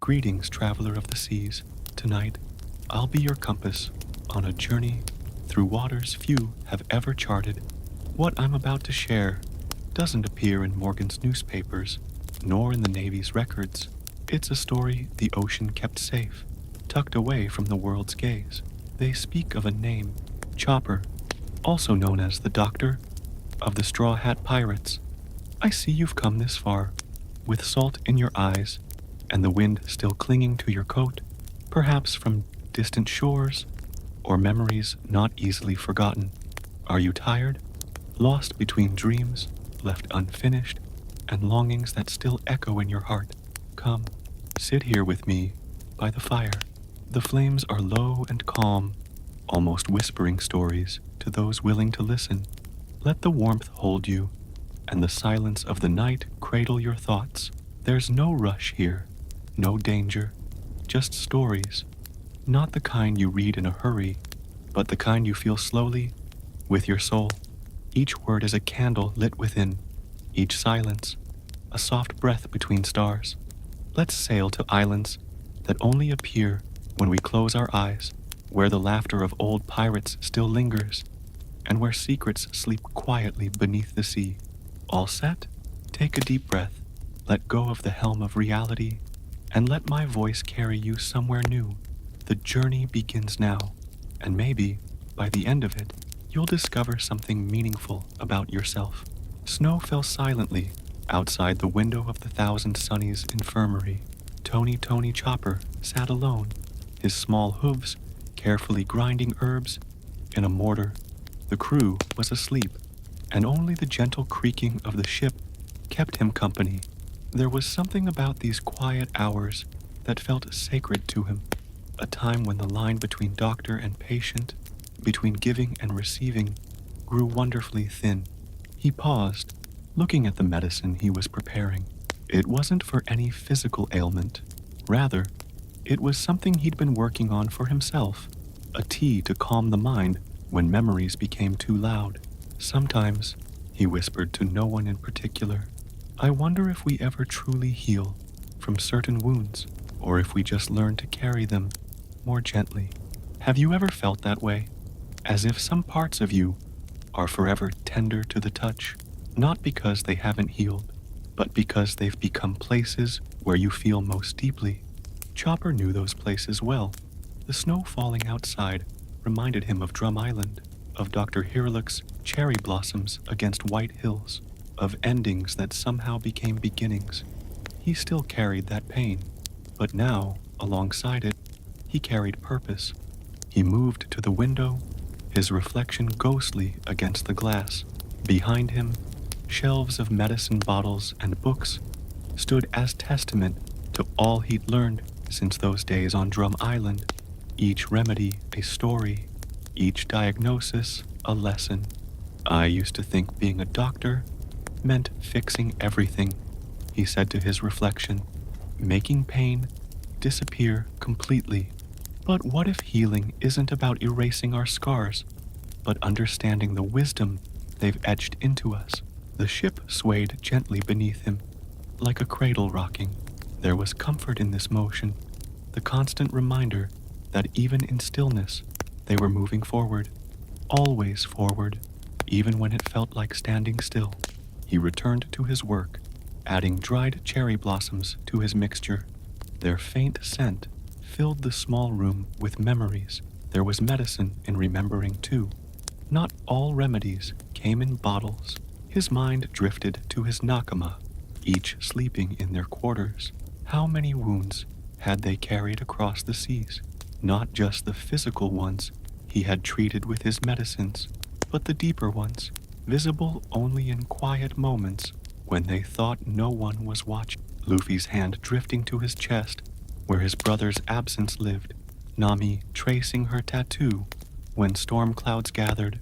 Greetings, traveler of the seas. Tonight, I'll be your compass on a journey through waters few have ever charted. What I'm about to share doesn't appear in Morgan's newspapers, nor in the Navy's records. It's a story the ocean kept safe, tucked away from the world's gaze. They speak of a name, Chopper, also known as the Doctor of the Straw Hat Pirates. I see you've come this far, with salt in your eyes and the wind still clinging to your coat, perhaps from distant shores or memories not easily forgotten. Are you tired? Lost between dreams left unfinished and longings that still echo in your heart? Come, sit here with me by the fire. The flames are low and calm, almost whispering stories to those willing to listen. Let the warmth hold you, and the silence of the night cradle your thoughts. There's no rush here, no danger, just stories. Not the kind you read in a hurry, but the kind you feel slowly, with your soul. Each word is a candle lit within, each silence a soft breath between stars. Let's sail to islands that only appear when we close our eyes, where the laughter of old pirates still lingers, and where secrets sleep quietly beneath the sea. All set? Take a deep breath, let go of the helm of reality, and let my voice carry you somewhere new. The journey begins now, and maybe, by the end of it, you'll discover something meaningful about yourself. Snow fell silently outside the window of the Thousand Sunnies infirmary. Tony Chopper sat alone, his small hooves carefully grinding herbs in a mortar. The crew was asleep, and only the gentle creaking of the ship kept him company. There was something about these quiet hours that felt sacred to him, a time when the line between doctor and patient, between giving and receiving, grew wonderfully thin. He paused, looking at the medicine he was preparing. It wasn't for any physical ailment. Rather, it was something he'd been working on for himself, a tea to calm the mind when memories became too loud. Sometimes, he whispered to no one in particular, I wonder if we ever truly heal from certain wounds, or if we just learn to carry them more gently. Have you ever felt that way? As if some parts of you are forever tender to the touch, not because they haven't healed, but because they've become places where you feel most deeply. Chopper knew those places well. The snow falling outside reminded him of Drum Island, of Dr. Hirlick's cherry blossoms against white hills, of endings that somehow became beginnings. He still carried that pain, but now, alongside it, he carried purpose. He moved to the window, his reflection ghostly against the glass. Behind him, shelves of medicine bottles and books stood as testament to all he'd learned since those days on Drum Island. Each remedy a story, each diagnosis a lesson. I used to think being a doctor meant fixing everything, he said to his reflection, making pain disappear completely. But what if healing isn't about erasing our scars, but understanding the wisdom they've etched into us? The ship swayed gently beneath him, like a cradle rocking. There was comfort in this motion, the constant reminder that even in stillness, they were moving forward, always forward, even when it felt like standing still. He returned to his work, adding dried cherry blossoms to his mixture. Their faint scent filled the small room with memories. There was medicine in remembering, too. Not all remedies came in bottles. His mind drifted to his nakama, each sleeping in their quarters. How many wounds had they carried across the seas? Not just the physical ones he had treated with his medicines, but the deeper ones, visible only in quiet moments when they thought no one was watching. Luffy's hand drifting to his chest, where his brother's absence lived. Nami tracing her tattoo when storm clouds gathered.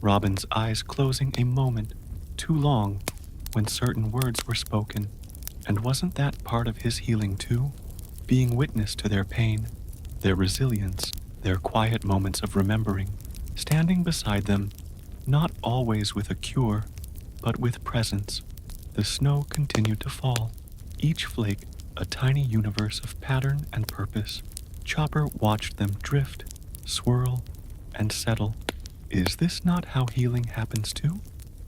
Robin's eyes closing a moment too long when certain words were spoken. And wasn't that part of his healing too? Being witness to their pain, their resilience, their quiet moments of remembering. Standing beside them, not always with a cure, but with presence. The snow continued to fall, each flake a tiny universe of pattern and purpose. Chopper watched them drift, swirl, and settle. Is this not how healing happens too?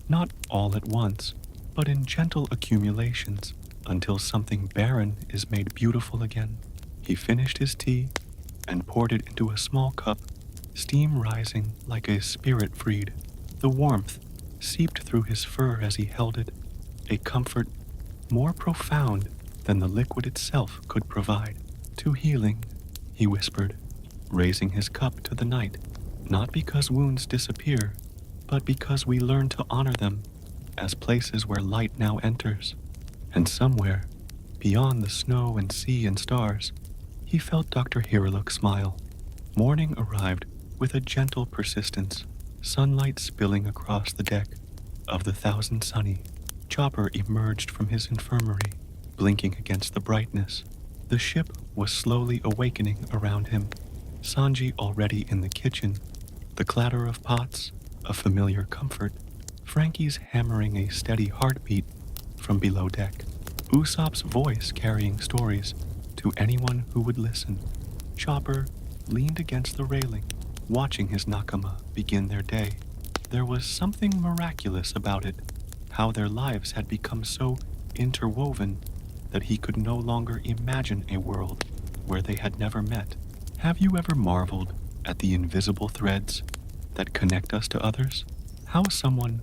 Not all at once, but in gentle accumulations until something barren is made beautiful again. He finished his tea and poured it into a small cup, steam rising like a spirit freed. The warmth seeped through his fur as he held it, a comfort more profound than the liquid itself could provide. To healing, he whispered, raising his cup to the night, not because wounds disappear, but because we learn to honor them as places where light now enters. And somewhere, beyond the snow and sea and stars, he felt Dr. Hiruluk smile. Morning arrived with a gentle persistence, sunlight spilling across the deck of the Thousand Sunny. Chopper emerged from his infirmary, blinking against the brightness. The ship was slowly awakening around him, Sanji already in the kitchen, the clatter of pots, a familiar comfort, Frankie's hammering a steady heartbeat from below deck, Usopp's voice carrying stories to anyone who would listen. Chopper leaned against the railing, watching his nakama begin their day. There was something miraculous about it, how their lives had become so interwoven that he could no longer imagine a world where they had never met. Have you ever marveled at the invisible threads that connect us to others? How someone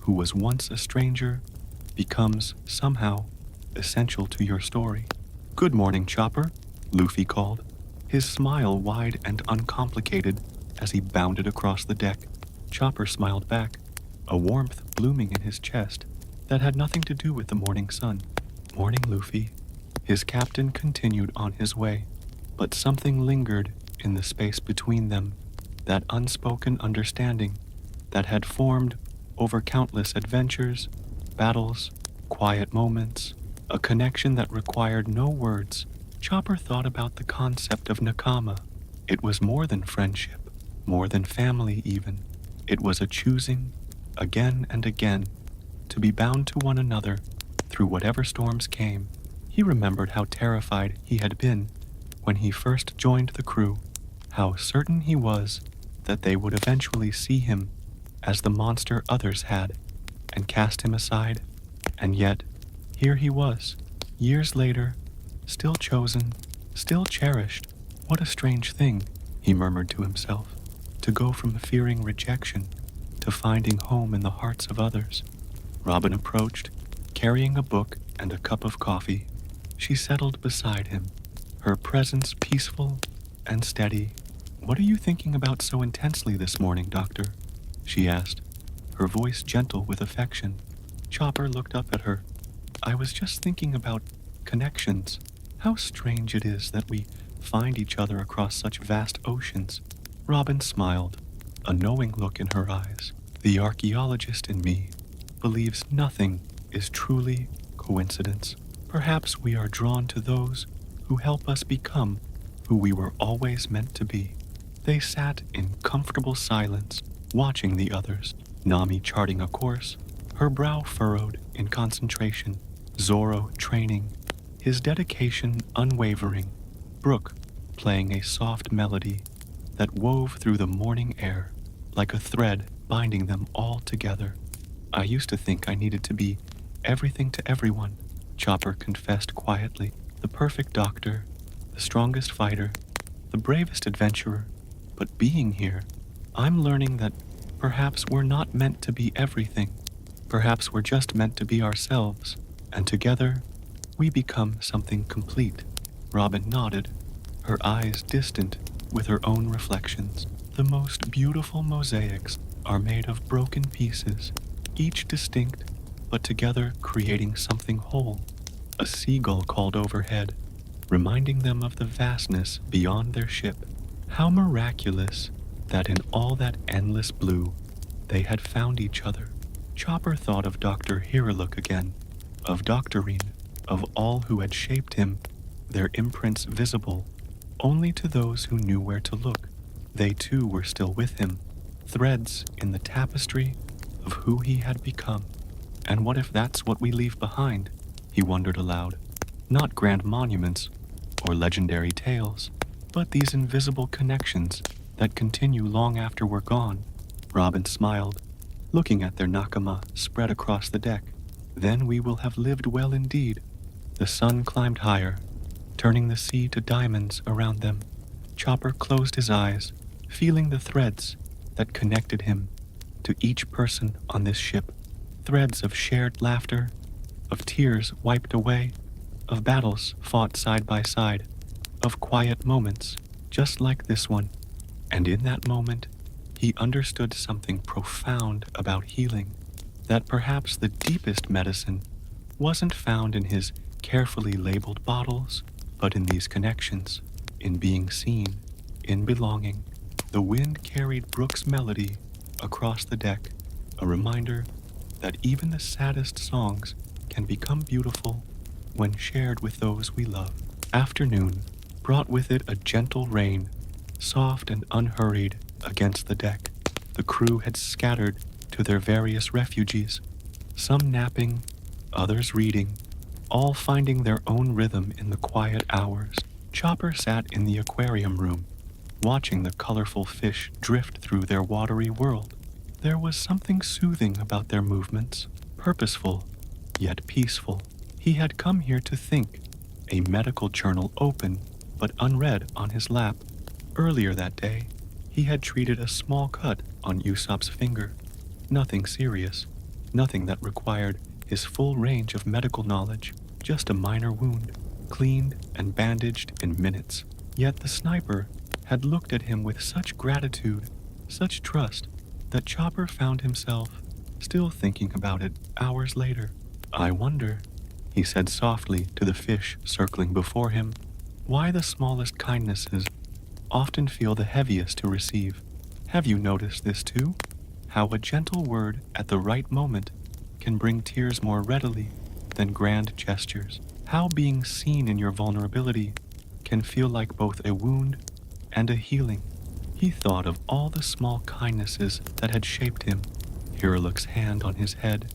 who was once a stranger becomes somehow essential to your story. Good morning, Chopper, Luffy called, his smile wide and uncomplicated as he bounded across the deck. Chopper smiled back, a warmth blooming in his chest that had nothing to do with the morning sun. Morning, Luffy. His captain continued on his way, but something lingered in the space between them, that unspoken understanding that had formed over countless adventures, battles, quiet moments, a connection that required no words. Chopper thought about the concept of nakama. It was more than friendship, more than family even. It was a choosing, again and again, to be bound to one another through whatever storms came. He remembered how terrified he had been when he first joined the crew, how certain he was that they would eventually see him as the monster others had and cast him aside. And yet, here he was, years later, still chosen, still cherished. What a strange thing, he murmured to himself, to go from fearing rejection to finding home in the hearts of others. Robin approached, carrying a book and a cup of coffee. She settled beside him, her presence peaceful and steady. What are you thinking about so intensely this morning, Doctor? She asked, her voice gentle with affection. Chopper looked up at her. I was just thinking about connections. How strange it is that we find each other across such vast oceans. Robin smiled, a knowing look in her eyes. The archaeologist in me believes nothing is truly coincidence. Perhaps we are drawn to those who help us become who we were always meant to be. They sat in comfortable silence, watching the others, Nami charting a course, her brow furrowed in concentration, Zoro training, his dedication unwavering, Brook playing a soft melody that wove through the morning air like a thread binding them all together. I used to think I needed to be everything to everyone, Chopper confessed quietly. The perfect doctor, the strongest fighter, the bravest adventurer. But being here, I'm learning that perhaps we're not meant to be everything. Perhaps we're just meant to be ourselves, and together we become something complete. Robin nodded, her eyes distant with her own reflections. The most beautiful mosaics are made of broken pieces, each distinct, but together creating something whole. A seagull called overhead, reminding them of the vastness beyond their ship. How miraculous that in all that endless blue, they had found each other. Chopper thought of Dr. Hiruluk again, of Doctorine, of all who had shaped him, their imprints visible only to those who knew where to look. They too were still with him, threads in the tapestry of who he had become. And what if that's what we leave behind? He wondered aloud. Not grand monuments or legendary tales, but these invisible connections that continue long after we're gone. Robin smiled, looking at their nakama spread across the deck. Then we will have lived well indeed. The sun climbed higher, turning the sea to diamonds around them. Chopper closed his eyes, feeling the threads that connected him to each person on this ship. Threads of shared laughter, of tears wiped away, of battles fought side by side, of quiet moments just like this one. And in that moment, he understood something profound about healing, that perhaps the deepest medicine wasn't found in his carefully labeled bottles, but in these connections, in being seen, in belonging. The wind carried Brooke's melody across the deck, a reminder that even the saddest songs can become beautiful when shared with those we love. Afternoon brought with it a gentle rain, soft and unhurried against the deck. The crew had scattered to their various refuges, some napping, others reading, all finding their own rhythm in the quiet hours. Chopper sat in the aquarium room, watching the colorful fish drift through their watery world. There was something soothing about their movements, purposeful, yet peaceful. He had come here to think, a medical journal open but unread on his lap. Earlier that day, he had treated a small cut on Usopp's finger. Nothing serious, nothing that required his full range of medical knowledge, just a minor wound, cleaned and bandaged in minutes. Yet the sniper had looked at him with such gratitude, such trust, that Chopper found himself still thinking about it hours later. I wonder, he said softly to the fish circling before him, why the smallest kindnesses often feel the heaviest to receive. Have you noticed this too? How a gentle word at the right moment can bring tears more readily than grand gestures. How being seen in your vulnerability can feel like both a wound and a healing. He thought of all the small kindnesses that had shaped him. Hiruluk's hand on his head,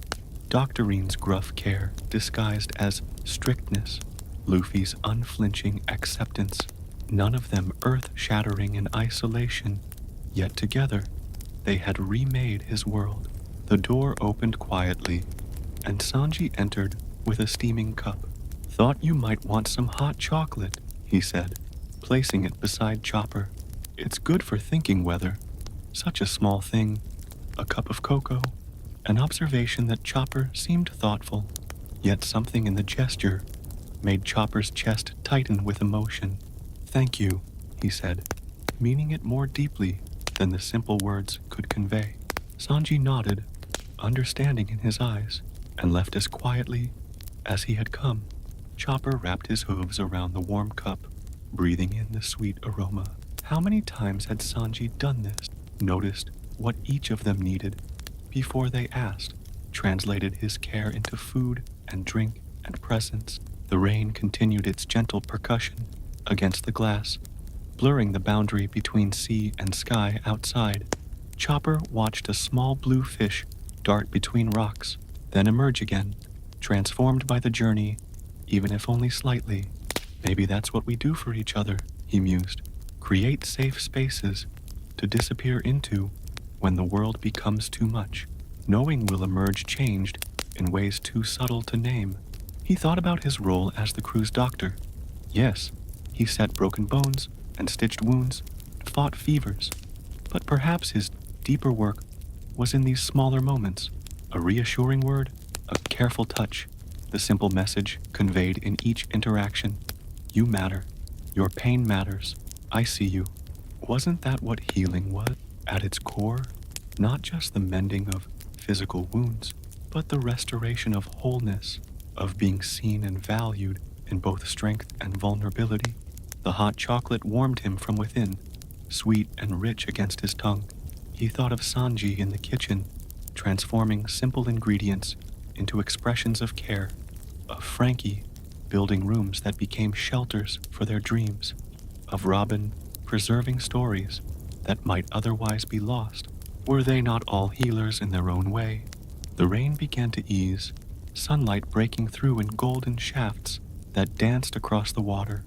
Doctorine's gruff care disguised as strictness, Luffy's unflinching acceptance, none of them earth-shattering in isolation, yet together they had remade his world. The door opened quietly, and Sanji entered with a steaming cup. Thought you might want some hot chocolate, he said, placing it beside Chopper. It's good for thinking weather. Such a small thing, a cup of cocoa, an observation that Chopper seemed thoughtful, yet something in the gesture made Chopper's chest tighten with emotion. Thank you, he said, meaning it more deeply than the simple words could convey. Sanji nodded, understanding in his eyes, and left as quietly as he had come. Chopper wrapped his hooves around the warm cup, breathing in the sweet aroma. How many times had Sanji done this? Noticed what each of them needed before they asked, translated his care into food and drink and presence. The rain continued its gentle percussion against the glass, blurring the boundary between sea and sky outside. Chopper watched a small blue fish dart between rocks, then emerge again, transformed by the journey, even if only slightly. Maybe that's what we do for each other, he mused. Create safe spaces to disappear into when the world becomes too much, knowing we'll emerge changed in ways too subtle to name. He thought about his role as the crew's doctor. Yes, he set broken bones and stitched wounds, fought fevers, but perhaps his deeper work was in these smaller moments, a reassuring word, a careful touch, the simple message conveyed in each interaction. You matter. Your pain matters. I see you. Wasn't that what healing was? At its core, not just the mending of physical wounds, but the restoration of wholeness, of being seen and valued in both strength and vulnerability. The hot chocolate warmed him from within, sweet and rich against his tongue. He thought of Sanji in the kitchen, transforming simple ingredients into expressions of care, of Frankie building rooms that became shelters for their dreams, of Robin preserving stories that might otherwise be lost. Were they not all healers in their own way? The rain began to ease, sunlight breaking through in golden shafts, that danced across the water.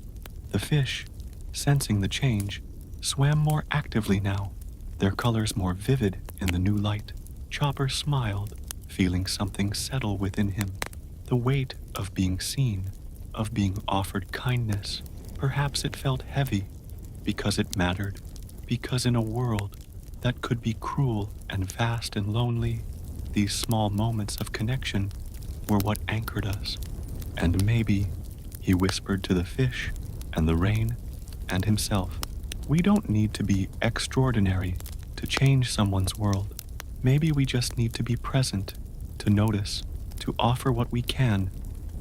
The fish, sensing the change, swam more actively now, their colors more vivid in the new light. Chopper smiled, feeling something settle within him. The weight of being seen, of being offered kindness. Perhaps it felt heavy because it mattered, because in a world that could be cruel and vast and lonely, these small moments of connection were what anchored us. And maybe, he whispered to the fish and the rain and himself, we don't need to be extraordinary to change someone's world. Maybe we just need to be present, to notice, to offer what we can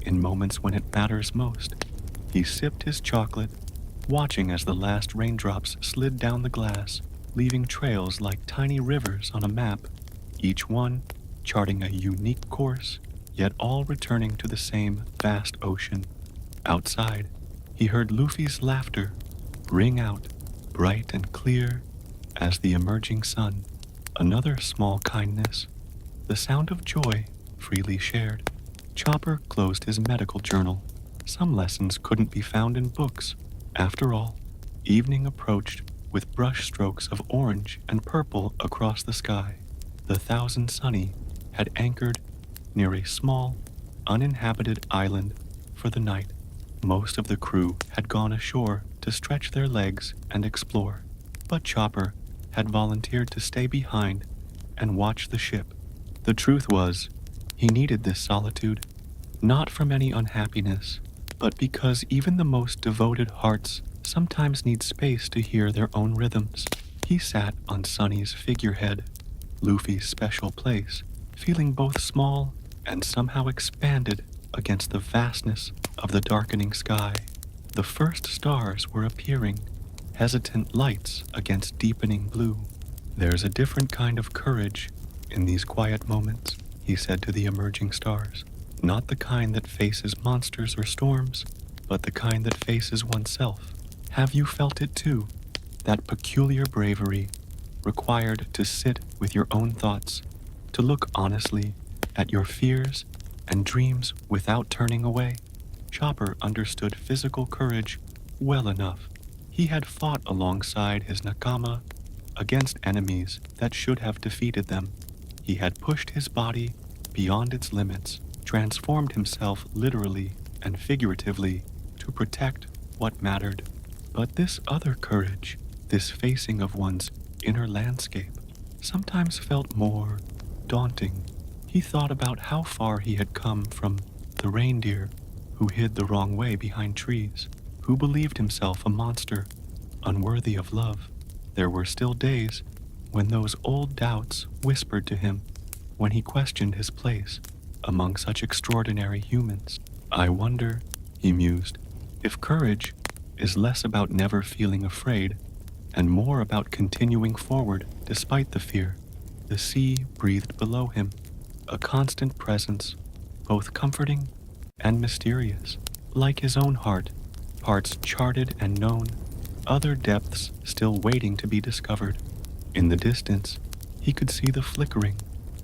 in moments when it matters most. He sipped his chocolate, watching as the last raindrops slid down the glass, leaving trails like tiny rivers on a map, each one charting a unique course, yet all returning to the same vast ocean. Outside, he heard Luffy's laughter ring out, bright and clear as the emerging sun. Another small kindness, the sound of joy freely shared. Chopper closed his medical journal. Some lessons couldn't be found in books. After all, evening approached with brush strokes of orange and purple across the sky. The Thousand Sunny had anchored near a small, uninhabited island for the night. Most of the crew had gone ashore to stretch their legs and explore, but Chopper had volunteered to stay behind and watch the ship. The truth was, he needed this solitude, not from any unhappiness, but because even the most devoted hearts sometimes need space to hear their own rhythms. He sat on Sunny's figurehead, Luffy's special place, feeling both small and somehow expanded against the vastness of the darkening sky. The first stars were appearing, hesitant lights against deepening blue. There's a different kind of courage in these quiet moments, he said to the emerging stars. Not the kind that faces monsters or storms, but the kind that faces oneself. Have you felt it too? That peculiar bravery required to sit with your own thoughts, to look honestly at your fears and dreams without turning away? Chopper understood physical courage well enough. He had fought alongside his Nakama against enemies that should have defeated them. He had pushed his body beyond its limits, transformed himself literally and figuratively to protect what mattered. But this other courage, this facing of one's inner landscape, sometimes felt more daunting. He thought about how far he had come from the reindeer who hid the wrong way behind trees, who believed himself a monster, unworthy of love. There were still days when those old doubts whispered to him, when he questioned his place among such extraordinary humans. I wonder, he mused, if courage is less about never feeling afraid and more about continuing forward despite the fear. The sea breathed below him, a constant presence, both comforting and mysterious, like his own heart, parts charted and known, other depths still waiting to be discovered. In the distance, he could see the flickering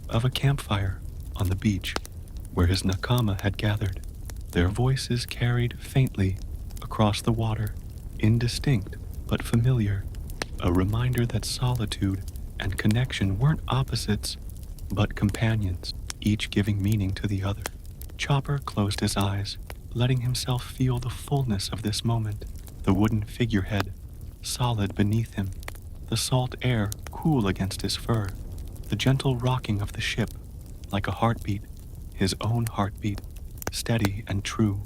of a campfire on the beach where his Nakama had gathered. Their voices carried faintly across the water, indistinct but familiar, a reminder that solitude and connection weren't opposites, but companions, each giving meaning to the other. Chopper closed his eyes, letting himself feel the fullness of this moment, the wooden figurehead, solid beneath him, the salt air cool against his fur, the gentle rocking of the ship, like a heartbeat, his own heartbeat, steady and true.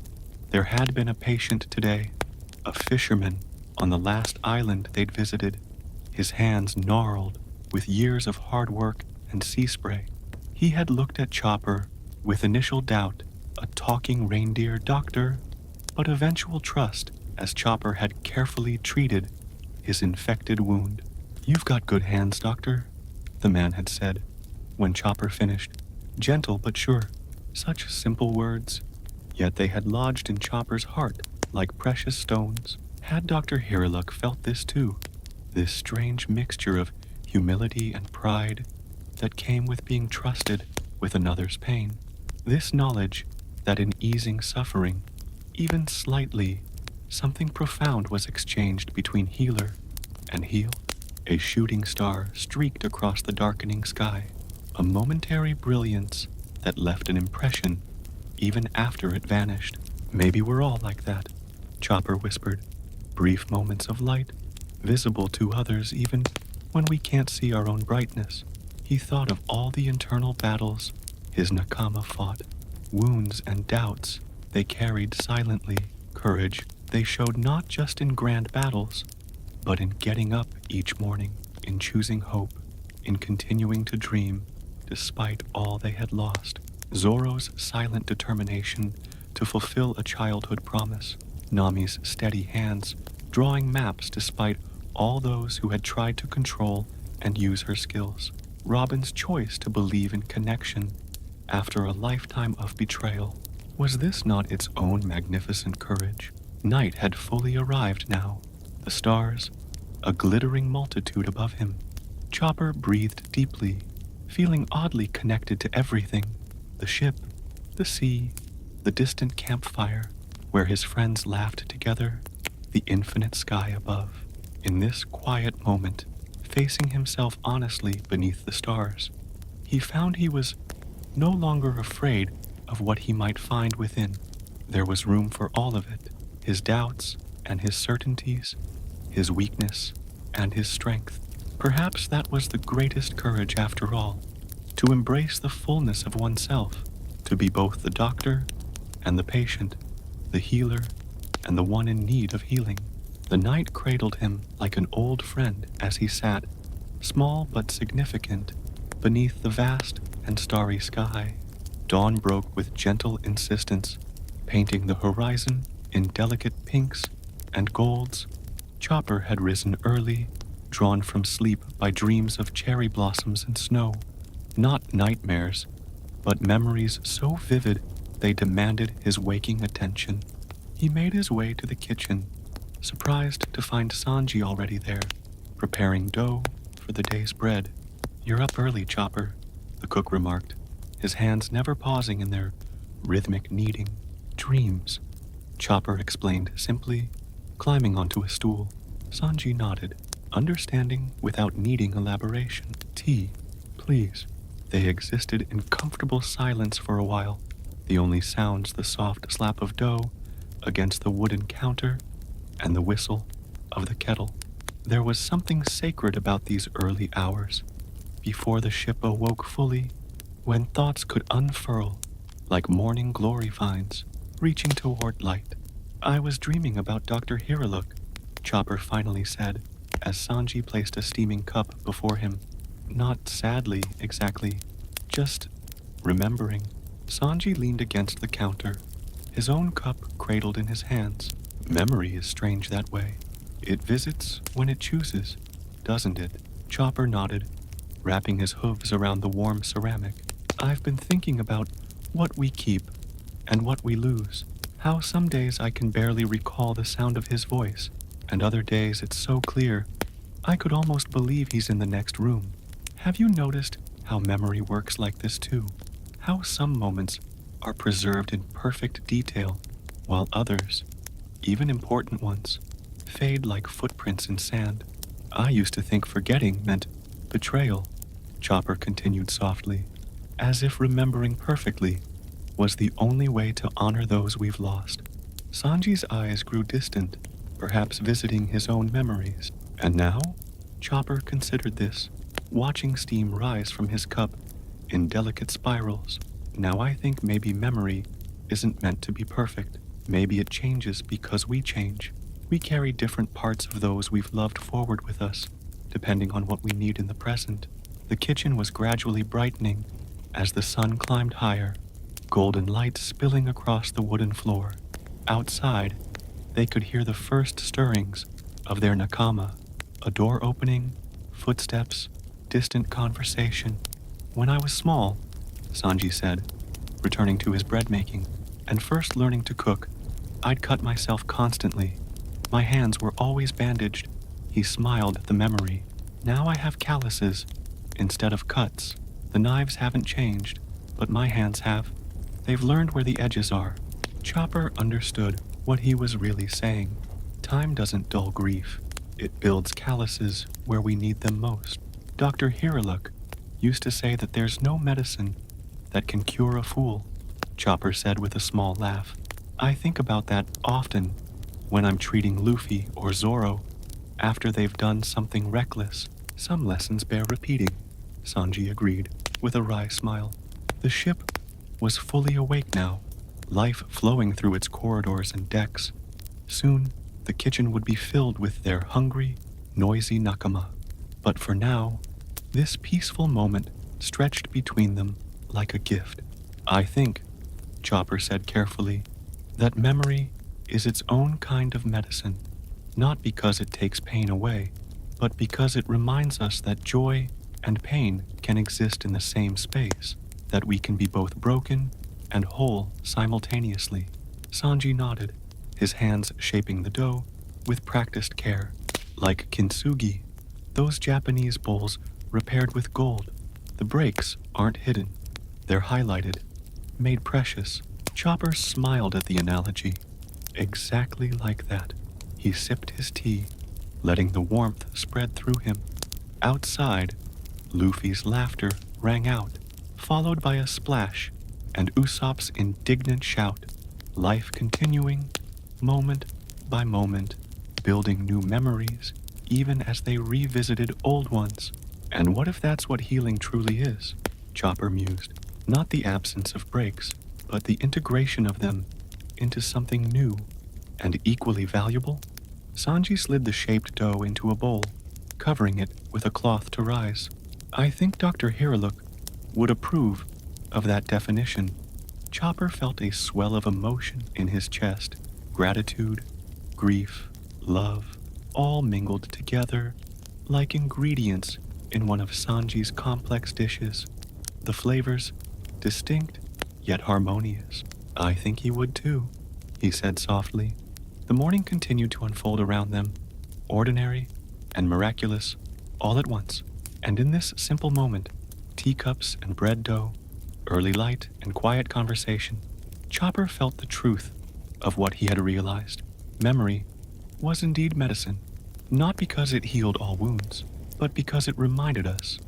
There had been a patient today, a fisherman on the last island they'd visited, his hands gnarled with years of hard work and sea spray. He had looked at Chopper with initial doubt, a talking reindeer doctor, but eventual trust as Chopper had carefully treated his infected wound. You've got good hands, Doctor, the man had said when Chopper finished. Gentle but sure, such simple words, yet they had lodged in Chopper's heart like precious stones. Had Dr. Hiriluk felt this too? This strange mixture of humility and pride that came with being trusted with another's pain. This knowledge that in easing suffering, even slightly, something profound was exchanged between healer and heal. A shooting star streaked across the darkening sky, a momentary brilliance that left an impression even after it vanished. Maybe we're all like that, Chopper whispered. Brief moments of light, visible to others even when we can't see our own brightness. He thought of all the internal battles his Nakama fought, wounds and doubts they carried silently, courage they showed not just in grand battles, but in getting up each morning, in choosing hope, in continuing to dream despite all they had lost. Zoro's silent determination to fulfill a childhood promise, Nami's steady hands drawing maps despite all those who had tried to control and use her skills, Robin's choice to believe in connection after a lifetime of betrayal. Was this not its own magnificent courage? Night had fully arrived now, the stars, a glittering multitude above him. Chopper breathed deeply, feeling oddly connected to everything, the ship, the sea, the distant campfire where his friends laughed together, the infinite sky above. In this quiet moment, facing himself honestly beneath the stars, he found he was no longer afraid of what he might find within. There was room for all of it, his doubts and his certainties, his weakness and his strength. Perhaps that was the greatest courage after all, to embrace the fullness of oneself, to be both the doctor and the patient, the healer and the one in need of healing. The night cradled him like an old friend as he sat, small but significant, beneath the vast and starry sky. Dawn broke with gentle insistence, painting the horizon in delicate pinks and golds. Chopper had risen early, drawn from sleep by dreams of cherry blossoms and snow. Not nightmares, but memories so vivid they demanded his waking attention. He made his way to the kitchen, surprised to find Sanji already there, preparing dough for the day's bread. "You're up early, Chopper," the cook remarked, his hands never pausing in their rhythmic kneading. "Dreams," Chopper explained simply, climbing onto a stool. Sanji nodded, understanding without needing elaboration. "Tea, please." They existed in comfortable silence for a while, the only sounds the soft slap of dough against the wooden counter and the whistle of the kettle. There was something sacred about these early hours, before the ship awoke fully, when thoughts could unfurl like morning glory vines reaching toward light. "I was dreaming about Dr. Hiraluk," Chopper finally said, as Sanji placed a steaming cup before him. Not sadly, exactly, just remembering. Sanji leaned against the counter, his own cup cradled in his hands. Memory is strange that way. It visits when it chooses, doesn't it? Chopper nodded, wrapping his hooves around the warm ceramic. "I've been thinking about what we keep and what we lose. How some days I can barely recall the sound of his voice, and other days it's so clear I could almost believe he's in the next room. Have you noticed how memory works like this too? How some moments are preserved in perfect detail, while others, even important ones, fade like footprints in sand. I used to think forgetting meant betrayal," Chopper continued softly, "as if remembering perfectly was the only way to honor those we've lost." Sanji's eyes grew distant, perhaps visiting his own memories. And now? Chopper considered this, watching steam rise from his cup in delicate spirals. "Now I think maybe memory isn't meant to be perfect. Maybe it changes because we change. We carry different parts of those we've loved forward with us, depending on what we need in the present." The kitchen was gradually brightening as the sun climbed higher, golden light spilling across the wooden floor. Outside, they could hear the first stirrings of their Nakama, a door opening, footsteps, distant conversation. "When I was small," Sanji said, returning to his bread making, "and first learning to cook, I'd cut myself constantly. My hands were always bandaged." He smiled at the memory. "Now I have calluses instead of cuts. The knives haven't changed, but my hands have. They've learned where the edges are." Chopper understood, what he was really saying. Time doesn't dull grief. It builds calluses where we need them most. Dr. Hiriluk used to say that there's no medicine that can cure a fool, Chopper said with a small laugh. I think about that often when I'm treating Luffy or Zoro after they've done something reckless. Some lessons bear repeating, Sanji agreed, with a wry smile. The ship was fully awake now, life flowing through its corridors and decks. Soon, the kitchen would be filled with their hungry, noisy nakama. But for now, this peaceful moment stretched between them like a gift. I think, Chopper said carefully, that memory is its own kind of medicine, not because it takes pain away, but because it reminds us that joy and pain can exist in the same space, that we can be both broken and whole simultaneously. Sanji nodded, his hands shaping the dough with practiced care. Like kintsugi, those Japanese bowls repaired with gold. The breaks aren't hidden. They're highlighted, made precious. Chopper smiled at the analogy. Exactly like that. He sipped his tea, letting the warmth spread through him. Outside, Luffy's laughter rang out, followed by a splash and Usopp's indignant shout. Life continuing, moment by moment, building new memories, even as they revisited old ones. And what if that's what healing truly is? Chopper mused. Not the absence of breaks, but the integration of them into something new and equally valuable. Sanji slid the shaped dough into a bowl, covering it with a cloth to rise. I think Dr. Hiriluk would approve of that definition. Chopper felt a swell of emotion in his chest. Gratitude, grief, love, all mingled together like ingredients in one of Sanji's complex dishes. The flavors, distinct yet harmonious. I think he would too, he said softly. The morning continued to unfold around them, ordinary and miraculous all at once. And in this simple moment, teacups and bread dough, early light and quiet conversation, Chopper felt the truth of what he had realized. Memory was indeed medicine, not because it healed all wounds, but because it reminded us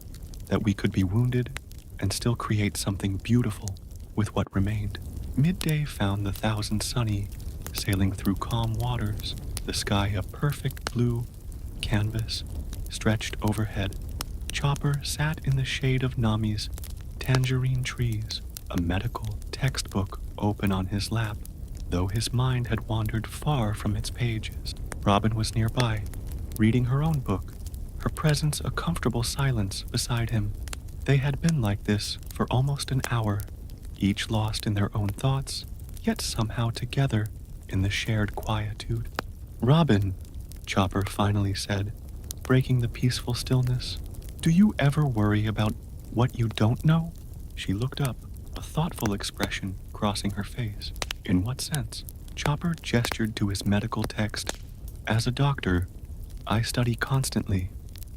that we could be wounded and still create something beautiful with what remained. Midday found the Thousand Sunny sailing through calm waters, the sky a perfect blue canvas stretched overhead. Chopper sat in the shade of Nami's tangerine trees, a medical textbook open on his lap, though his mind had wandered far from its pages. Robin was nearby, reading her own book, her presence a comfortable silence beside him. They had been like this for almost an hour, each lost in their own thoughts, yet somehow together in the shared quietude. Robin, Chopper finally said, breaking the peaceful stillness, do you ever worry about what you don't know? She looked up, a thoughtful expression crossing her face. In what sense? Chopper gestured to his medical text. As a doctor, I study constantly.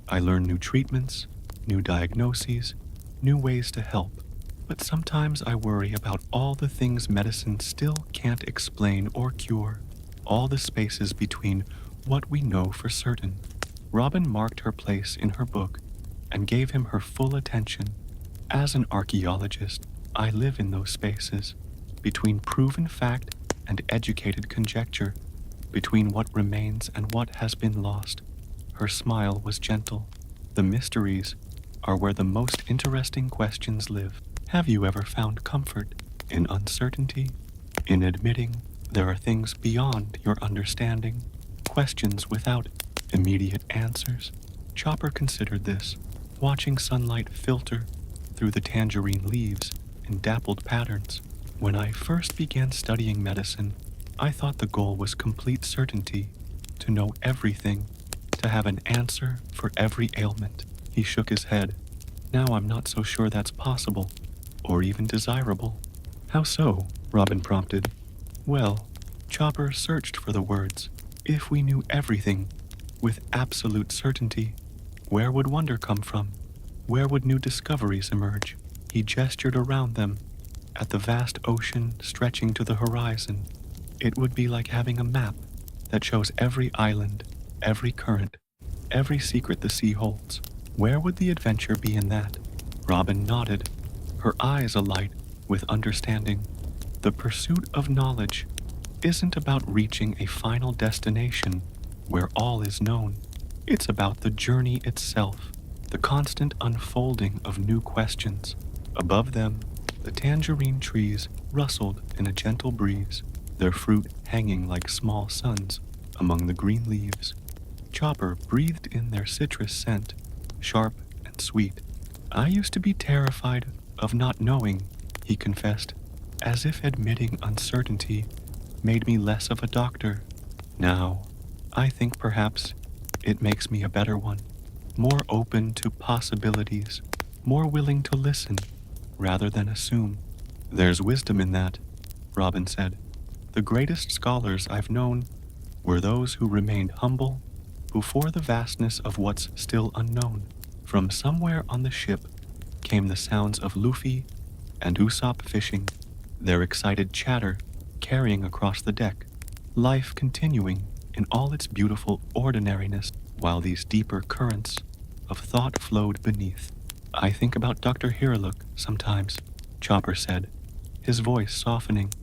I learn new treatments, new diagnoses, new ways to help. But sometimes I worry about all the things medicine still can't explain or cure, all the spaces between what we know for certain. Robin marked her place in her book and gave him her full attention. As an archaeologist, I live in those spaces, between proven fact and educated conjecture, between what remains and what has been lost. Her smile was gentle. The mysteries are where the most interesting questions live. Have you ever found comfort in uncertainty, in admitting there are things beyond your understanding, questions without immediate answers? Chopper considered this, watching sunlight filter through the tangerine leaves in dappled patterns. When I first began studying medicine, I thought the goal was complete certainty, to know everything, to have an answer for every ailment. He shook his head. Now I'm not so sure that's possible, or even desirable. How so? Robin prompted. Well, Chopper searched for the words. If we knew everything, with absolute certainty, where would wonder come from? Where would new discoveries emerge? He gestured around them, at the vast ocean stretching to the horizon. It would be like having a map that shows every island, every current, every secret the sea holds. Where would the adventure be in that? Robin nodded, her eyes alight with understanding. The pursuit of knowledge isn't about reaching a final destination where all is known. It's about the journey itself, the constant unfolding of new questions. Above them, the tangerine trees rustled in a gentle breeze, their fruit hanging like small suns among the green leaves. Chopper breathed in their citrus scent, sharp and sweet. I used to be terrified of not knowing, he confessed, as if admitting uncertainty made me less of a doctor. Now, I think perhaps it makes me a better one, more open to possibilities, more willing to listen rather than assume. There's wisdom in that, Robin said. The greatest scholars I've known were those who remained humble before the vastness of what's still unknown. From somewhere on the ship came the sounds of Luffy and Usopp fishing, their excited chatter carrying across the deck, life continuing in all its beautiful ordinariness while these deeper currents of thought flowed beneath. I think about Dr. Hiraluk sometimes, Chopper said, his voice softening,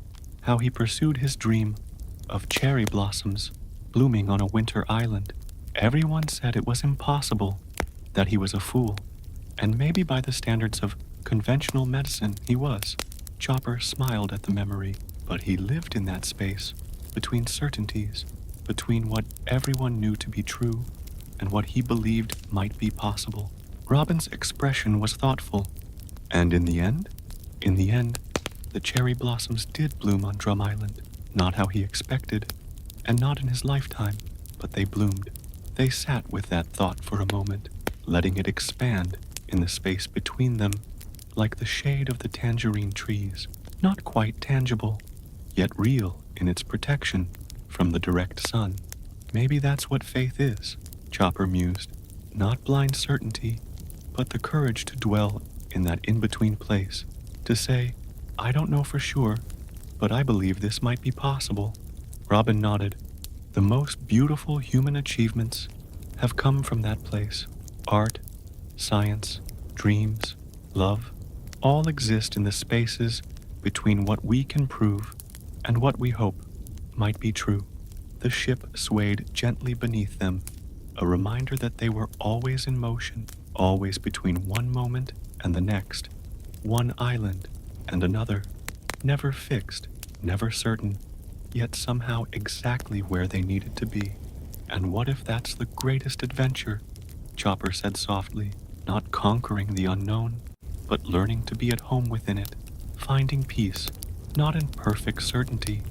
how he pursued his dream of cherry blossoms blooming on a winter island. Everyone said it was impossible, that he was a fool, and maybe by the standards of conventional medicine he was. Chopper smiled at the memory, but he lived in that space, between certainties, between what everyone knew to be true and what he believed might be possible. Robin's expression was thoughtful, and in the end, the cherry blossoms did bloom on Drum Island, not how he expected, and not in his lifetime, but they bloomed. They sat with that thought for a moment, letting it expand in the space between them, like the shade of the tangerine trees, not quite tangible, yet real in its protection from the direct sun. Maybe that's what faith is, Chopper mused. Not blind certainty, but the courage to dwell in that in-between place, to say, I don't know for sure, but I believe this might be possible. Robin nodded. The most beautiful human achievements have come from that place. Art, science, dreams, love, all exist in the spaces between what we can prove and what we hope might be true. The ship swayed gently beneath them, a reminder that they were always in motion, always between one moment and the next, one island and another, never fixed, never certain, yet somehow exactly where they needed to be. And what if that's the greatest adventure? Chopper said softly, not conquering the unknown, but learning to be at home within it, finding peace, not in perfect certainty,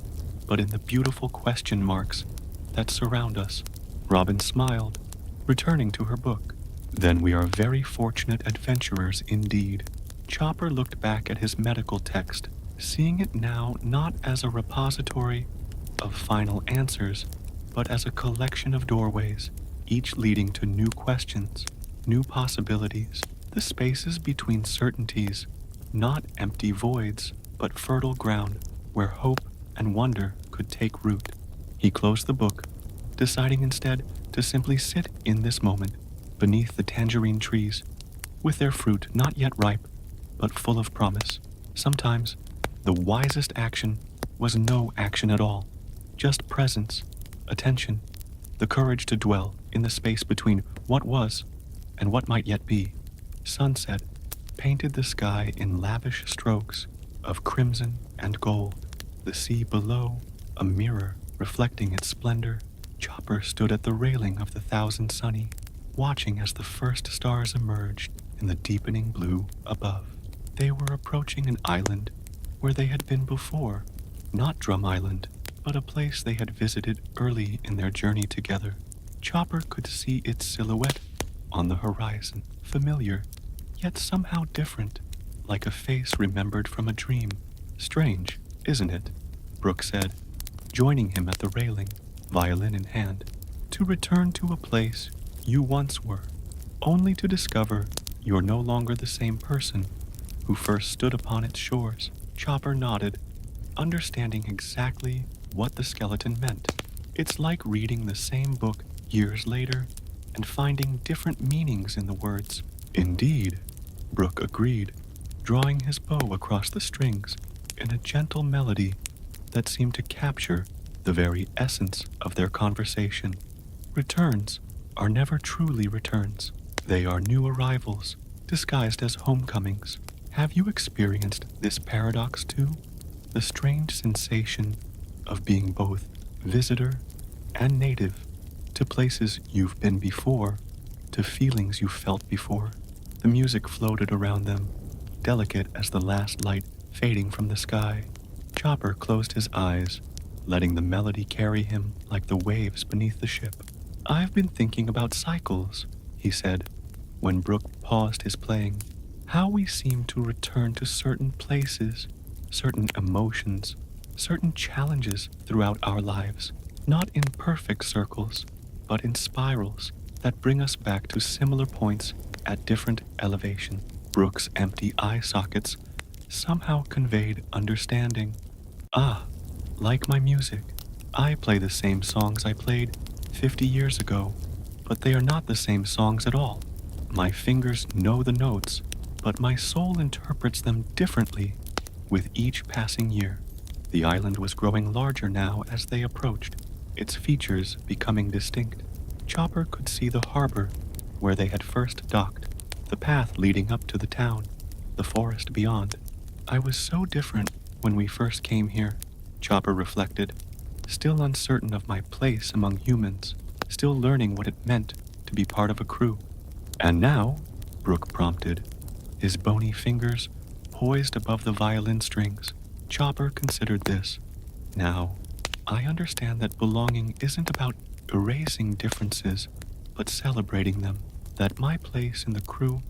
but in the beautiful question marks that surround us. Robin smiled, returning to her book. Then we are very fortunate adventurers indeed. Chopper looked back at his medical text, seeing it now not as a repository of final answers, but as a collection of doorways, each leading to new questions, new possibilities, the spaces between certainties, not empty voids, but fertile ground where hope and wonder could take root. He closed the book, deciding instead to simply sit in this moment, beneath the tangerine trees, with their fruit not yet ripe, but full of promise. Sometimes, the wisest action was no action at all, just presence, attention, the courage to dwell in the space between what was and what might yet be. Sunset painted the sky in lavish strokes of crimson and gold, the sea below a mirror reflecting its splendor. Chopper stood at the railing of the Thousand Sunny, watching as the first stars emerged in the deepening blue above. They were approaching an island where they had been before, not Drum Island, but a place they had visited early in their journey together. Chopper could see its silhouette on the horizon, familiar, yet somehow different, like a face remembered from a dream. Strange, isn't it? Brooke said, joining him at the railing, violin in hand, to return to a place you once were, only to discover you're no longer the same person who first stood upon its shores. Chopper nodded, understanding exactly what the skeleton meant. It's like reading the same book years later and finding different meanings in the words. Indeed, Brooke agreed, drawing his bow across the strings in a gentle melody that seemed to capture the very essence of their conversation. Returns are never truly returns. They are new arrivals, disguised as homecomings. Have you experienced this paradox too? The strange sensation of being both visitor and native to places you've been before, to feelings you've felt before. The music floated around them, delicate as the last light fading from the sky. Chopper closed his eyes, letting the melody carry him like the waves beneath the ship. I've been thinking about cycles, he said, when Brooke paused his playing. How we seem to return to certain places, certain emotions, certain challenges throughout our lives, not in perfect circles, but in spirals that bring us back to similar points at different elevation. Brooke's empty eye sockets somehow conveyed understanding. Ah, like my music, I play the same songs I played 50 years ago, but they are not the same songs at all. My fingers know the notes, but my soul interprets them differently with each passing year. The island was growing larger now as they approached, its features becoming distinct. Chopper could see the harbor where they had first docked, the path leading up to the town, the forest beyond. I was so different when we first came here, Chopper reflected, still uncertain of my place among humans, still learning what it meant to be part of a crew. And now, Brooke prompted, his bony fingers poised above the violin strings. Chopper considered this. Now, I understand that belonging isn't about erasing differences, but celebrating them. That my place in the crew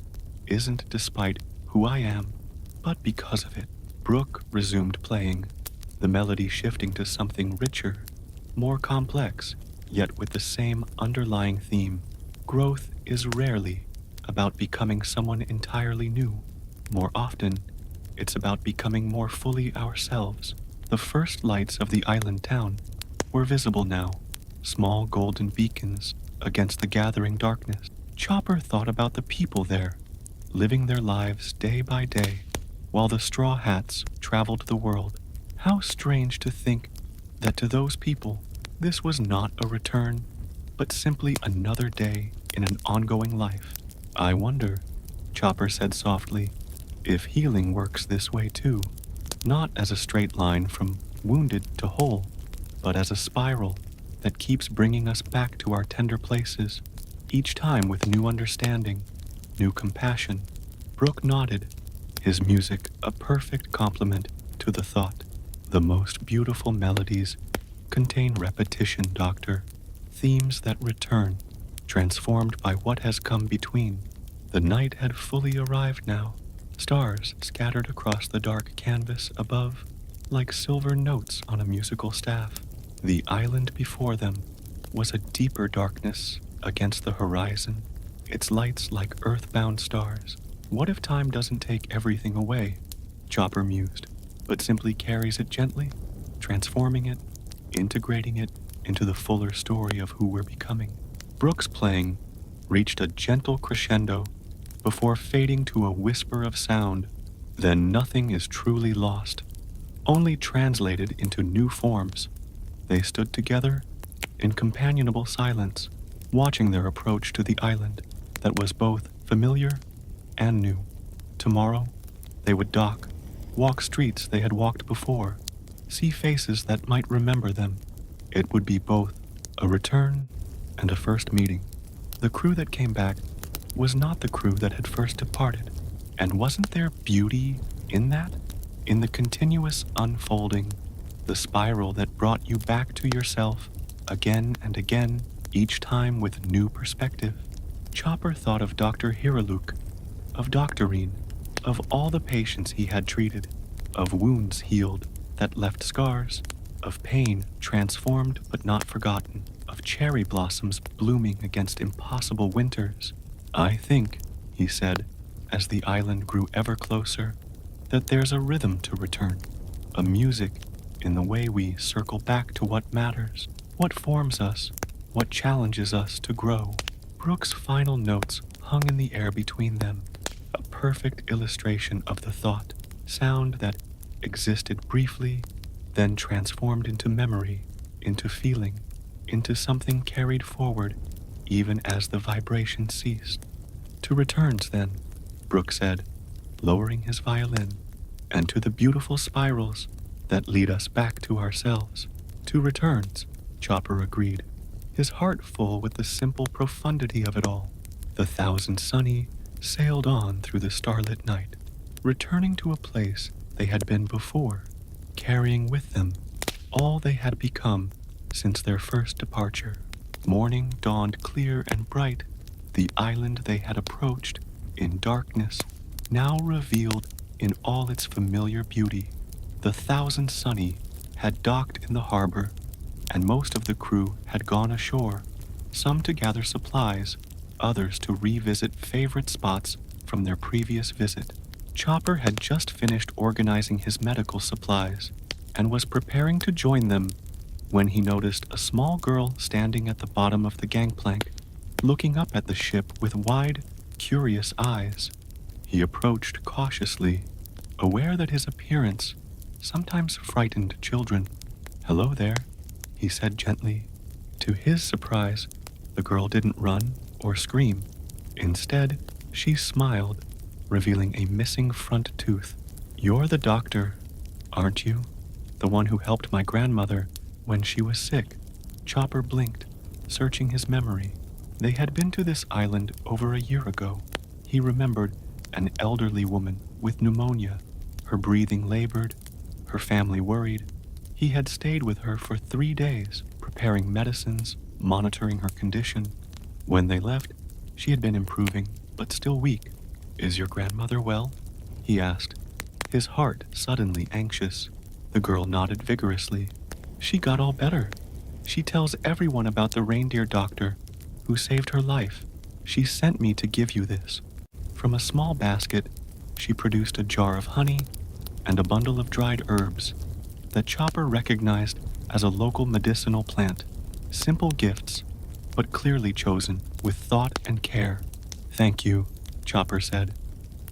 isn't despite who I am, but because of it. Brooke resumed playing, the melody shifting to something richer, more complex, yet with the same underlying theme. Growth is rarely about becoming someone entirely new. More often, it's about becoming more fully ourselves. The first lights of the island town were visible now, small golden beacons against the gathering darkness. Chopper thought about the people there, living their lives day by day, while the straw hats traveled the world. How strange to think that to those people, this was not a return, but simply another day in an ongoing life. I wonder, Chopper said softly, if healing works this way too, not as a straight line from wounded to whole, but as a spiral that keeps bringing us back to our tender places, each time with new understanding, new compassion. Brooke nodded, his music a perfect complement to the thought. The most beautiful melodies contain repetition, Doctor, themes that return, transformed by what has come between. The night had fully arrived now, stars scattered across the dark canvas above, like silver notes on a musical staff. The island before them was a deeper darkness against the horizon, its lights like earthbound stars. What if time doesn't take everything away, Chopper mused, but simply carries it gently, transforming it, integrating it into the fuller story of who we're becoming? Brooke's playing reached a gentle crescendo before fading to a whisper of sound. Then nothing is truly lost, only translated into new forms. They stood together in companionable silence, watching their approach to the island that was both familiar and new. Tomorrow, they would dock, walk streets they had walked before, see faces that might remember them. It would be both a return and a first meeting. The crew that came back was not the crew that had first departed. And wasn't there beauty in that? In the continuous unfolding, the spiral that brought you back to yourself again and again, each time with new perspective. Chopper thought of Dr. Hiraluk, of Doctorine, of all the patients he had treated, of wounds healed that left scars, of pain transformed but not forgotten, of cherry blossoms blooming against impossible winters. I think, he said, as the island grew ever closer, that there's a rhythm to return, a music in the way we circle back to what matters, what forms us, what challenges us to grow. Brooke's final notes hung in the air between them, a perfect illustration of the thought, sound that existed briefly, then transformed into memory, into feeling, into something carried forward, even as the vibration ceased. To returns, then, Brooke said, lowering his violin, and to the beautiful spirals that lead us back to ourselves. To returns, Chopper agreed, his heart full with the simple profundity of it all. The Thousand Sunny sailed on through the starlit night, returning to a place they had been before, carrying with them all they had become since their first departure. Morning dawned clear and bright. The island they had approached in darkness now revealed in all its familiar beauty. The Thousand Sunny had docked in the harbor, and most of the crew had gone ashore, some to gather supplies, others to revisit favorite spots from their previous visit. Chopper had just finished organizing his medical supplies and was preparing to join them when he noticed a small girl standing at the bottom of the gangplank, looking up at the ship with wide, curious eyes. He approached cautiously, aware that his appearance sometimes frightened children. "Hello there," he said gently. To his surprise, the girl didn't run or scream. Instead, she smiled, revealing a missing front tooth. "You're the doctor, aren't you? The one who helped my grandmother when she was sick?" Chopper blinked, searching his memory. They had been to this island over a year ago. He remembered an elderly woman with pneumonia, her breathing labored, her family worried. He had stayed with her for 3 days, preparing medicines, monitoring her condition. When they left, she had been improving, but still weak. "Is your grandmother well?" he asked, his heart suddenly anxious. The girl nodded vigorously. "She got all better. She tells everyone about the reindeer doctor who saved her life. She sent me to give you this." From a small basket, she produced a jar of honey and a bundle of dried herbs that Chopper recognized as a local medicinal plant. Simple gifts, but clearly chosen with thought and care. "Thank you," Chopper said,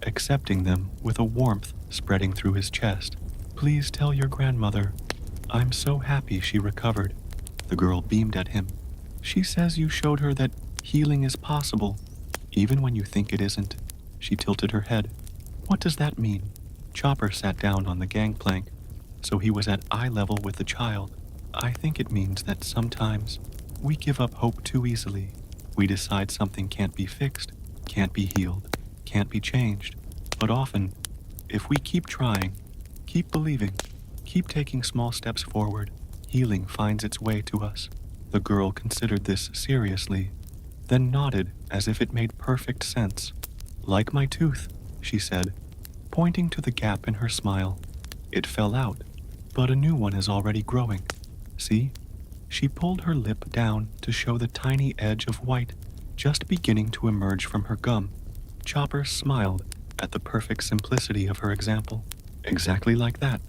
accepting them with a warmth spreading through his chest. "Please tell your grandmother I'm so happy she recovered." The girl beamed at him. "She says you showed her that healing is possible, even when you think it isn't." She tilted her head. "What does that mean?" Chopper sat down on the gangplank, so he was at eye level with the child. "I think it means that sometimes we give up hope too easily. We decide something can't be fixed, can't be healed, can't be changed. But often, if we keep trying, keep believing, keep taking small steps forward, healing finds its way to us." The girl considered this seriously, then nodded as if it made perfect sense. "Like my tooth," she said, pointing to the gap in her smile. "It fell out, but a new one is already growing. See?" She pulled her lip down to show the tiny edge of white just beginning to emerge from her gum. Chopper smiled at the perfect simplicity of her example. "Exactly like that.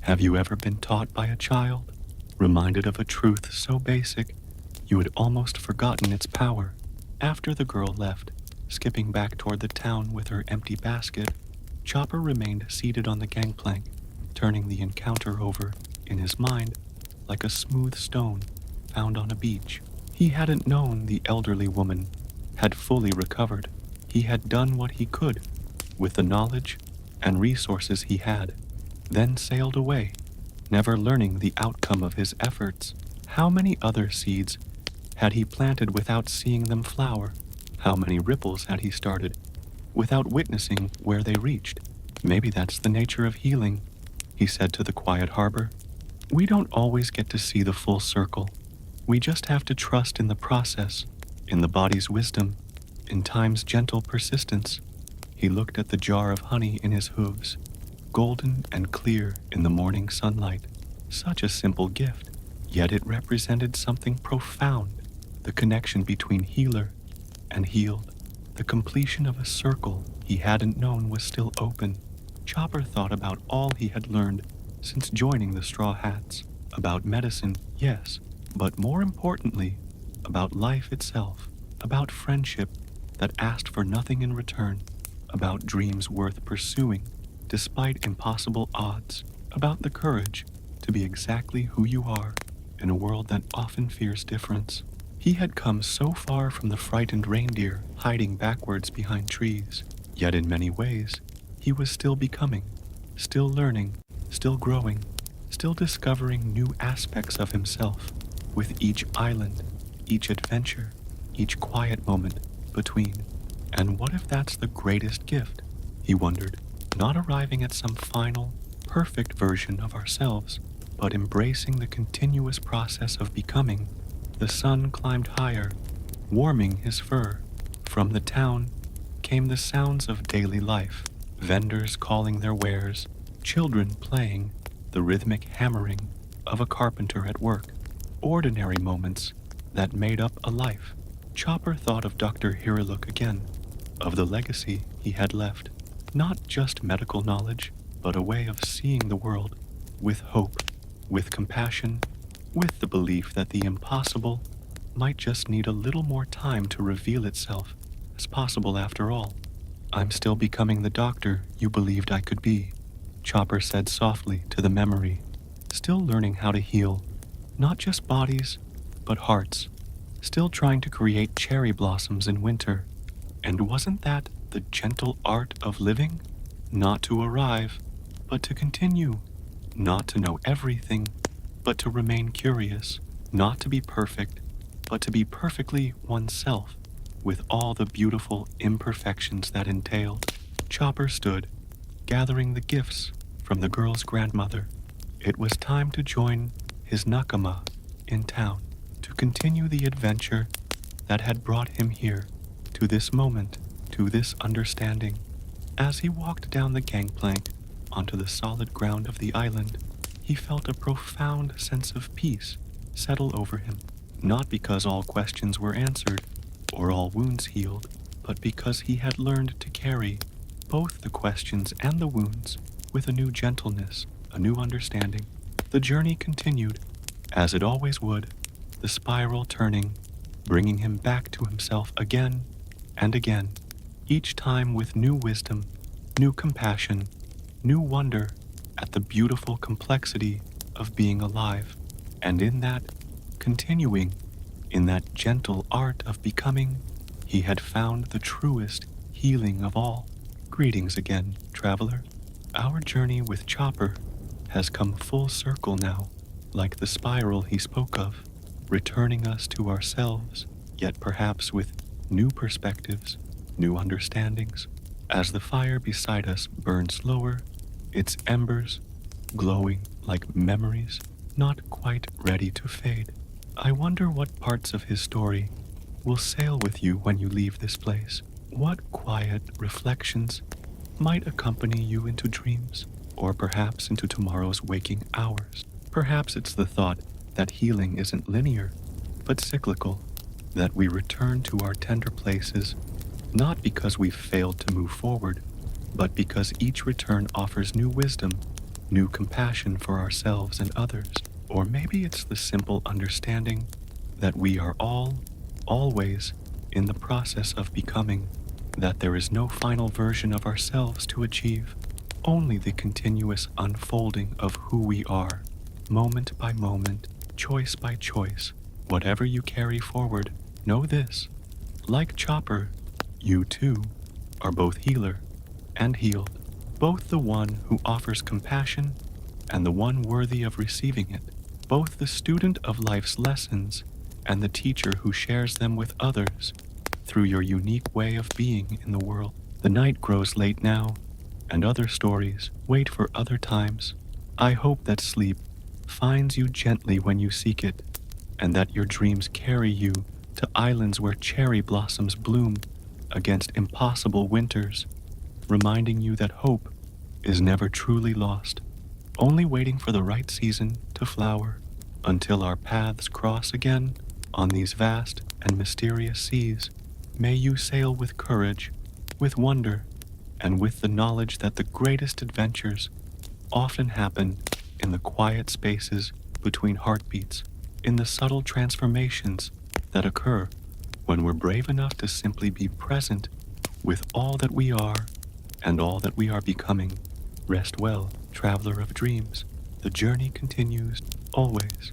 Have you ever been taught by a child? Reminded of a truth so basic, you had almost forgotten its power?" After the girl left, skipping back toward the town with her empty basket, Chopper remained seated on the gangplank, turning the encounter over in his mind like a smooth stone found on a beach. He hadn't known the elderly woman had fully recovered. He had done what he could with the knowledge and resources he had, then sailed away, never learning the outcome of his efforts. How many other seeds had he planted without seeing them flower? How many ripples had he started without witnessing where they reached? "Maybe that's the nature of healing," he said to the quiet harbor. "We don't always get to see the full circle. We just have to trust in the process, in the body's wisdom, in time's gentle persistence." He looked at the jar of honey in his hooves, golden and clear in the morning sunlight. Such a simple gift, yet it represented something profound. The connection between healer and healed. The completion of a circle he hadn't known was still open. Chopper thought about all he had learned since joining the Straw Hats. About medicine, yes, but more importantly, about life itself, about friendship that asked for nothing in return, about dreams worth pursuing despite impossible odds, about the courage to be exactly who you are in a world that often fears difference. He had come so far from the frightened reindeer hiding backwards behind trees, yet in many ways, he was still becoming, still learning, still growing, still discovering new aspects of himself with each island, each adventure, each quiet moment between. And what if that's the greatest gift? He wondered, not arriving at some final, perfect version of ourselves, but embracing the continuous process of becoming. The sun climbed higher, warming his fur. From the town came the sounds of daily life, vendors calling their wares, children playing, the rhythmic hammering of a carpenter at work, ordinary moments that made up a life. Chopper thought of Dr. Hiriluk again, of the legacy he had left, not just medical knowledge, but a way of seeing the world with hope, with compassion, with the belief that the impossible might just need a little more time to reveal itself as possible after all. I'm still becoming the doctor you believed I could be, Chopper said softly to the memory, still learning how to heal, not just bodies, but hearts, still trying to create cherry blossoms in winter. And wasn't that the gentle art of living? Not to arrive, but to continue, not to know everything, but to remain curious, not to be perfect, but to be perfectly oneself, with all the beautiful imperfections that entailed. Chopper stood, gathering the gifts from the girl's grandmother. It was time to join his nakama in town, to continue the adventure that had brought him here, to this moment, to this understanding. As he walked down the gangplank onto the solid ground of the island, he felt a profound sense of peace settle over him, not because all questions were answered or all wounds healed, but because he had learned to carry both the questions and the wounds with a new gentleness, a new understanding. The journey continued, as it always would, the spiral turning, bringing him back to himself again and again, each time with new wisdom, new compassion, new wonder at the beautiful complexity of being alive, and in that, continuing, in that gentle art of becoming, he had found the truest healing of all. Greetings again, traveler. Our journey with Chopper has come full circle now, like the spiral he spoke of, returning us to ourselves, yet perhaps with new perspectives, new understandings. As the fire beside us burns lower, its embers glowing like memories, not quite ready to fade. I wonder what parts of his story will sail with you when you leave this place. What quiet reflections might accompany you into dreams, or perhaps into tomorrow's waking hours. Perhaps it's the thought that healing isn't linear, but cyclical, that we return to our tender places, not because we've failed to move forward, but because each return offers new wisdom, new compassion for ourselves and others. Or maybe it's the simple understanding that we are all, always, in the process of becoming, that there is no final version of ourselves to achieve, only the continuous unfolding of who we are, moment by moment, choice by choice. Whatever you carry forward, know this: like Chopper, you too are both healer and healed, both the one who offers compassion and the one worthy of receiving it, both the student of life's lessons and the teacher who shares them with others through your unique way of being in the world. The night grows late now, and other stories wait for other times. I hope that sleep finds you gently when you seek it, and that your dreams carry you to islands where cherry blossoms bloom against impossible winters, reminding you that hope is never truly lost, only waiting for the right season to flower, until our paths cross again on these vast and mysterious seas. May you sail with courage, with wonder, and with the knowledge that the greatest adventures often happen in the quiet spaces between heartbeats, in the subtle transformations that occur when we're brave enough to simply be present with all that we are and all that we are becoming. Rest well, traveler of dreams. The journey continues always.